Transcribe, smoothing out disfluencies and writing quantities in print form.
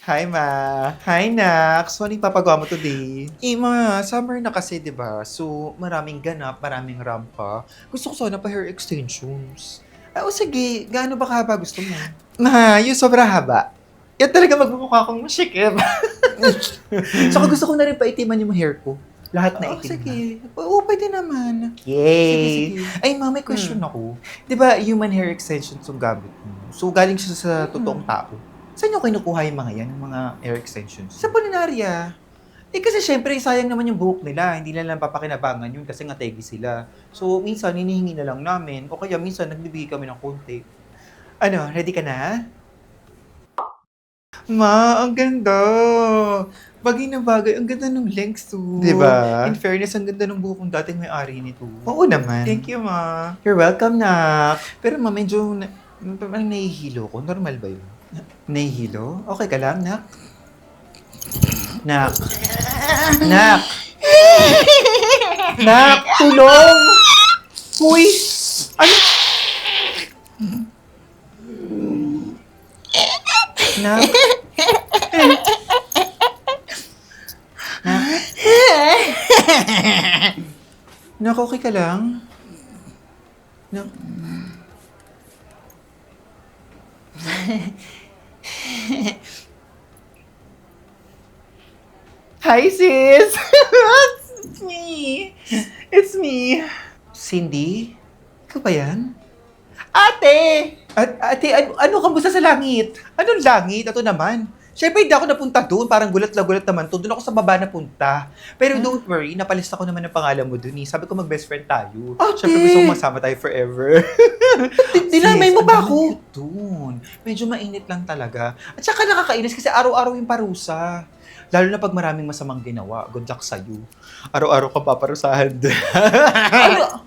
Hi, Ma. Hi, Nax. Ano yung papagawa mo today? Ma, summer na kasi, di ba? So, maraming ganap, maraming rampa. Gusto ko sana pa hair extensions. O sige, gaano ba kahaba gusto mo? Ma, yung sobra haba. Yan talaga magmumukha akong masikip. Saka gusto ko na rin paitiman yung hair ko. Lahat na itim sige. Na. Oo, pwede naman. Yay! Sige. Ay, ma, may question ako. Di ba, human hair extensions yung gamit mo? So, galing siya sa totoong tao. Saan nyo kinukuha yung mga yan, yung mga hair extensions? Sa Polinaria. Eh kasi syempre, sayang naman yung buhok nila. Hindi nila lang papakinabangan yun kasi nga tegi sila. So, minsan, hinihingi na lang namin. O kaya minsan, nagbibigay kami ng konti. Ano, ready ka na? Ma, ang ganda! Bagay na bagay. Ang ganda ng lengths to. Diba? In fairness, ang ganda ng buhok kong dating may-ari nito. Oo naman. Thank you, Ma. You're welcome, Nak. Pero Ma, medyo parang nahihilo ko. Normal ba yun? Nahihilo? Okay ka lang, Nak? Nak? Nak? Nak, tulong! Uy! Ano? Nak? Nak? Nak, okay ka lang? Nak? Hi, sis! It's me! It's me! Cindy? Ikaw ba yan? Ate! Ate, ano kamusta sa langit? Anong langit? Ito naman. Siyempre, hindi ako napunta doon. Parang gulat na gulat naman to. Doon ako sa baba napunta. Pero don't worry, napalista ko naman ang pangalan mo doon. Sabi ko mag-best friend tayo. Ate! Siyempre, gusto kong masama tayo forever. Dinamay mo ba ako? Doon. Medyo mainit lang talaga. At saka nakakainis kasi araw-araw yung parusa. Lalo na pag maraming masamang ginawa. Good luck sa'yo. Araw-araw ka paparusahan. Ano?